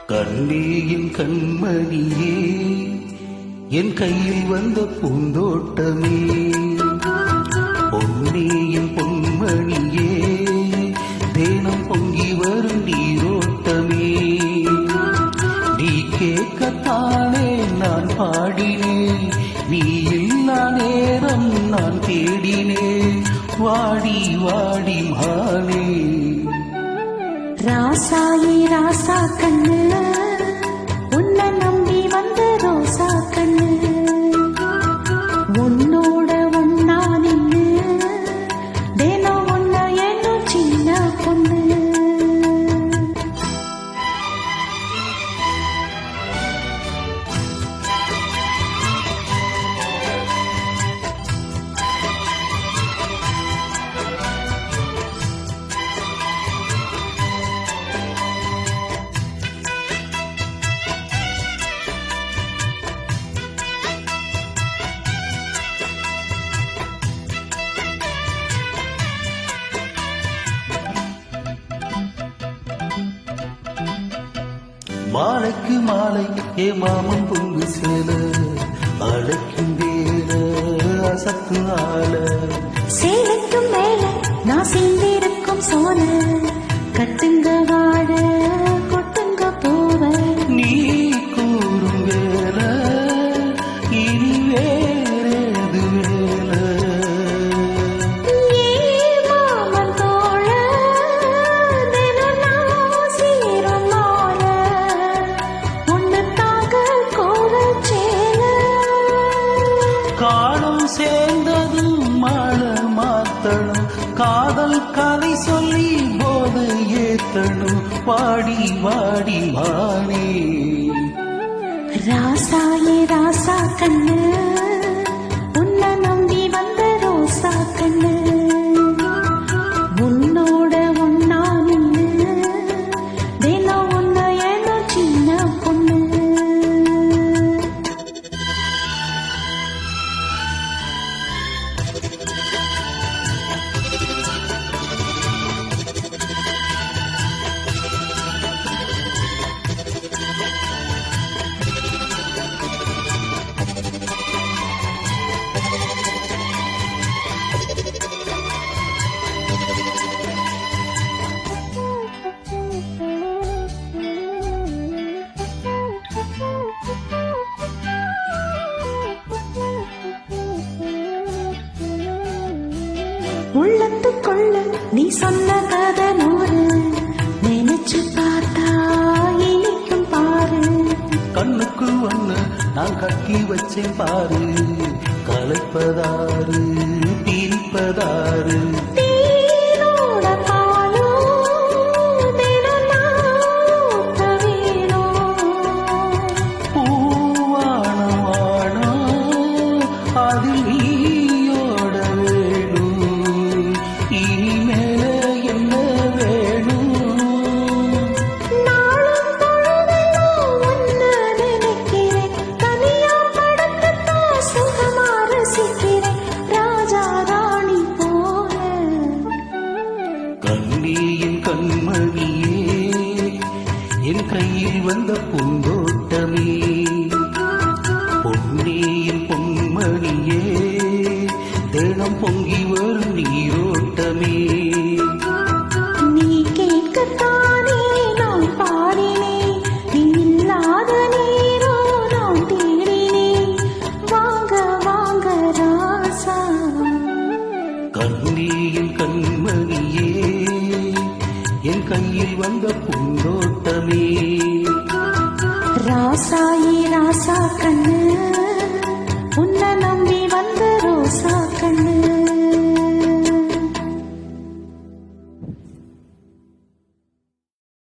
கண்ணீயின் கண்மணியே என் கையில் வந்த பூந்தோட்டமே பொன்னேயின் பொன்மணியே தேனம் பொங்கி வரும் நீரோட்டமே நீ கேட்கத்தானே நான் பாடினேன் நீ இல்லா நேரம் நான் தேடினேன் வாடி வாடி மானே ராசாயி ராசா கண்ணு உன்னை நம்பி வந்த ரோசா கண்ணு உன்னோட ஒன்னா நின்னு தினம் ஒன்ன என்னும் சின்ன பொண்ணு மாலைக்கு மாலை ஏ மாமன் பொங்கு சேல அழைக்கும் வேல அசத்து ஆல சேலைக்கும் மேல நான் சேர்ந்திருக்கும் சோல கட்டுங்க வாழ கொட்டுங்க போவ நீ கூறும் வேல இனி வேறேது வேல மாமன் தோழ தினம் நான் சீரும் மால உன்னத்தாக கோவல் சேல காலம் சேர்ந்ததும் மழை மாத்தணும் காதல் கதை சொல்லி போது ஏத்தணும் வாடி வாடி மானே ராசாயே ராசா கண்ணு உன்னை நம்பி வந்த ரோசா கண்ணு உன்னோட ஒன்னா நின்னு தினம் ஒன்ன ஏனோ சின்ன பொண்ணு உள்ளத்துக்குள்ள நீ சொன்ன கதை நூறு நினைச்சு பார்த்தா இனிக்கும் பாரு கண்ணுக்கு ஒண்ணு நான் கட்டி வச்சேன் பாரு கலைப்பதாரு பிரிப்பதாரு தேனோட பாலும் தினம் நான் ஊத்த வேணும். பூவானவானோ அதில் நீயோட வேணும் இனிமேல என்ன வேணும் நாளும் பொழுதெல்லாம் உன்னை நினைக்கிறேன். தனியா படுத்துத்தான் சுகமா ரசிக்கிறேன். ராஜா ராணி போல கண்ணீயின் கண்மணியே என் கையில் வந்த பூந்தோட்டமே பொன்னேயின் பொன்மணியே தினம் பொங்கி வரும் நீரோட்டமே நீ கேட்கத்தானே நான் பாடினேன். நீ இல்லாத நேரம் நான் தேடினேன். வாங்க வாங்க ராசா கண்ணீயின் கண்மணியே என் கையில் வந்த பூந்தோட்டமே ராசாயி ராசா கண்ணு உன்னை நம்பி வந்த ரோசா கண்ணு